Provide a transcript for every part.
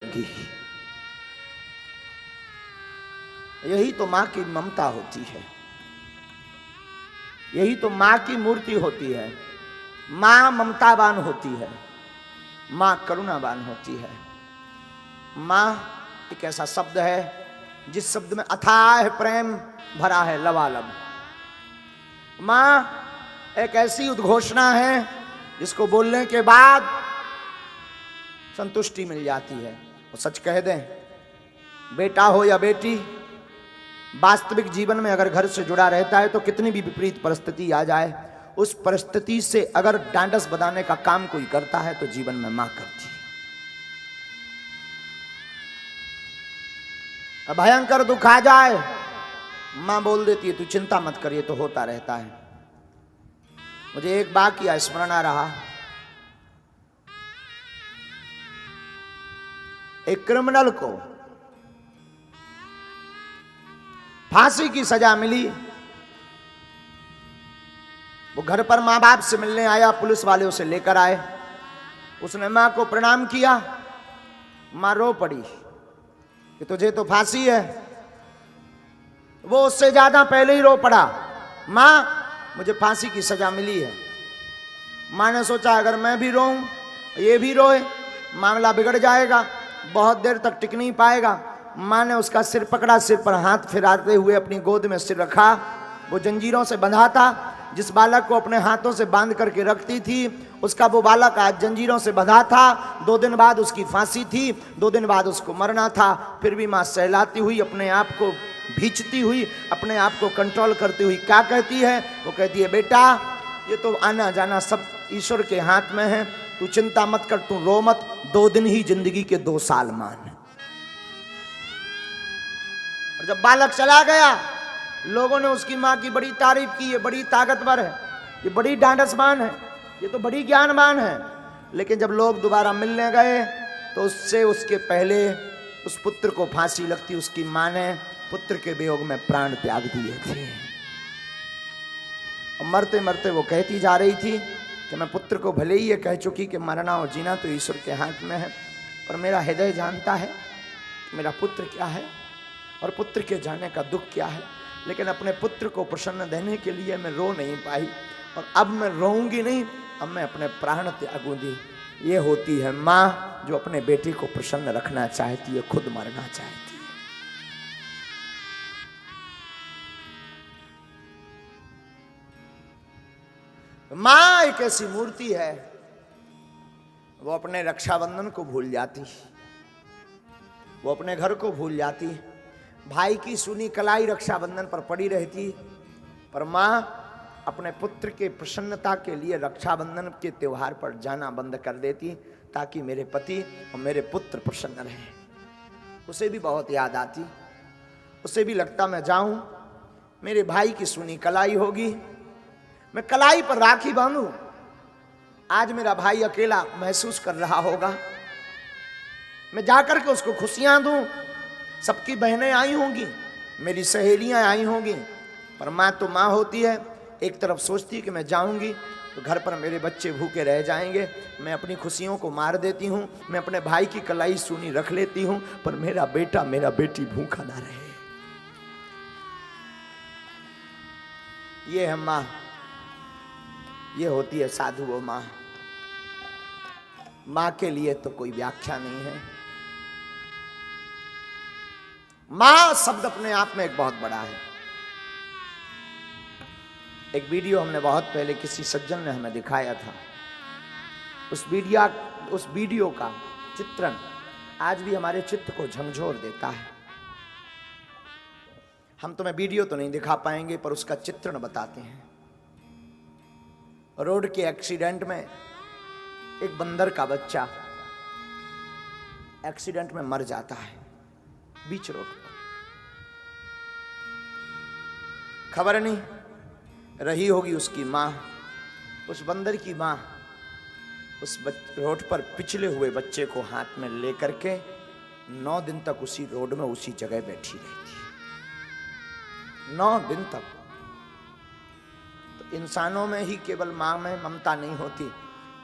की। यही तो मां की ममता होती है, यही तो मां की मूर्ति होती है। मां ममतावान होती है, मां करुणावान होती है। मां एक ऐसा शब्द है जिस शब्द में अथाह प्रेम भरा है, लबालब। मां एक ऐसी उद्घोषणा है जिसको बोलने के बाद संतुष्टि मिल जाती है। वो सच कह दें, बेटा हो या बेटी, वास्तविक जीवन में अगर घर से जुड़ा रहता है तो कितनी भी विपरीत परिस्थिति आ जाए, उस परिस्थिति से अगर डांडस बधाने का काम कोई करता है तो जीवन में मां करती है। भयंकर दुख आ जाए, मां बोल देती है तू चिंता मत करिए, तो होता रहता है। मुझे एक वाकया स्मरण आ रहा। एक क्रिमिनल को फांसी की सजा मिली। वो घर पर मां बाप से मिलने आया, पुलिस वाले उसे लेकर आए। उसने मां को प्रणाम किया। मां रो पड़ी कि तुझे तो फांसी है। वो उससे ज्यादा पहले ही रो पड़ा, मां मुझे फांसी की सजा मिली है। मां ने सोचा अगर मैं भी रोऊं, ये भी रोए, मामला बिगड़ जाएगा, बहुत देर तक टिक नहीं पाएगा। मां ने उसका सिर पकड़ा, सिर पर हाथ फिराते हुए अपनी गोद में सिर रखा। वो जंजीरों से बंधा था। जिस बालक को अपने हाथों से बांध करके रखती थी, उसका वो बालक आज जंजीरों से बंधा था। 2 दिन बाद उसकी फांसी थी, 2 दिन बाद उसको मरना था। फिर भी मां सहलाती हुई, अपने आप को भींचती हुई, अपने आप को कंट्रोल करती हुई क्या कहती है? वो कहती है बेटा, ये तो आना जाना सब ईश्वर के हाथ में है, तू चिंता मत कर, तू रो मत। 2 दिन ही जिंदगी के 2 साल मान। और जब बालक चला गया, लोगों ने उसकी मां की बड़ी तारीफ की, ये बड़ी ताकतवर है, ये बड़ी ढांढसवान है, ये तो बड़ी ज्ञानवान है। लेकिन जब लोग दोबारा मिलने गए तो उससे उसके पहले उस पुत्र को फांसी लगती, उसकी मां ने पुत्र के वियोग में प्राण त्याग दिए थे। और मरते मरते वो कहती जा रही थी कि मैं पुत्र को भले ही ये कह चुकी कि मरना और जीना तो ईश्वर के हाथ में है, पर मेरा हृदय जानता है मेरा पुत्र क्या है और पुत्र के जाने का दुख क्या है। लेकिन अपने पुत्र को प्रसन्न देने के लिए मैं रो नहीं पाई, और अब मैं रोऊंगी नहीं, अब मैं अपने प्राण त्यागूंगी। ये होती है माँ जो अपने बेटे को प्रसन्न रखना चाहती है, खुद मरना चाहती है। माँ एक ऐसी मूर्ति है, वो अपने रक्षाबंधन को भूल जाती, वो अपने घर को भूल जाती। भाई की सुनी कलाई रक्षाबंधन पर पड़ी रहती, पर मां अपने पुत्र के प्रसन्नता के लिए रक्षाबंधन के त्योहार पर जाना बंद कर देती, ताकि मेरे पति और मेरे पुत्र प्रसन्न रहें। उसे भी बहुत याद आती, उसे भी लगता मैं जाऊं, मेरे भाई की सुनी कलाई होगी, मैं कलाई पर राखी बांधूं। आज मेरा भाई अकेला महसूस कर रहा होगा, मैं जाकर के उसको खुशियां दूं। सबकी बहनें आई होंगी, मेरी सहेलियां आई होंगी, पर माँ तो माँ होती है। एक तरफ सोचती है कि मैं जाऊंगी तो घर पर मेरे बच्चे भूखे रह जाएंगे, मैं अपनी खुशियों को मार देती हूँ, मैं अपने भाई की कलाई सूनी रख लेती हूँ, पर मेरा बेटा मेरा बेटी भूखा ना रहे। ये है माँ, ये होती है साधु वो माँ। माँ के लिए तो कोई व्याख्या नहीं है। मां शब्द अपने आप में एक बहुत बड़ा है। एक वीडियो हमने बहुत पहले किसी सज्जन ने हमें दिखाया था। उस वीडियो का चित्रण आज भी हमारे चित्त को झंझोर देता है। हम तुम्हें वीडियो तो नहीं दिखा पाएंगे, पर उसका चित्रण बताते हैं। रोड के एक्सीडेंट में एक बंदर का बच्चा एक्सीडेंट में मर जाता है बीच रोड पर। खबर नहीं रही होगी उसकी माँ, उस बंदर की माँ उस रोड पर पिछले हुए बच्चे को हाथ में लेकर के 9 दिन तक उसी रोड में उसी जगह बैठी रहती, 9 दिन तक। तो इंसानों में ही केवल माँ में ममता नहीं होती,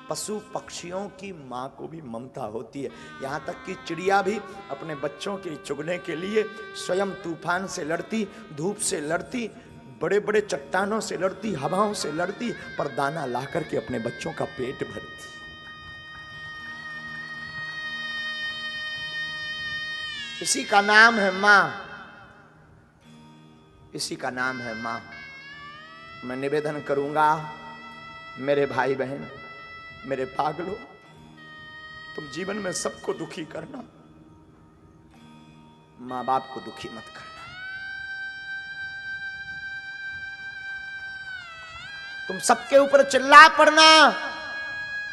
पशु पक्षियों की माँ को भी ममता होती है। यहाँ तक कि चिड़िया भी अपने बच्चों के चुगने के लिए स्वयं तूफान से लड़ती, धूप से लड़ती, बड़े बड़े चट्टानों से लड़ती, हवाओं से लड़ती, पर दाना ला करके अपने बच्चों का पेट भरती। इसी का नाम है माँ, इसी का नाम है माँ। मैं निवेदन करूंगा मेरे भाई बहन, मेरे पागलों, तुम जीवन में सबको दुखी करना, मां बाप को दुखी मत करना। तुम सबके ऊपर चिल्ला पड़ना,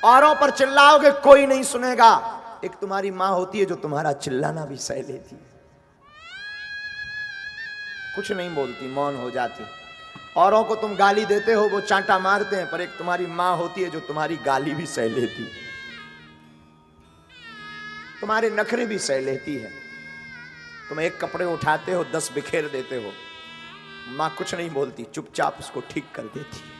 औरों पर चिल्लाओगे कोई नहीं सुनेगा। एक तुम्हारी मां होती है जो तुम्हारा चिल्लाना भी सह लेती, कुछ नहीं बोलती, मौन हो जाती। औरों को तुम गाली देते हो, वो चांटा मारते हैं, पर एक तुम्हारी मां होती है जो तुम्हारी गाली भी सह लेती, तुम्हारे नखरे भी सह लेती है। तुम एक कपड़े उठाते हो 10 बिखेर देते हो, मां कुछ नहीं बोलती, चुपचाप उसको ठीक कर देती है।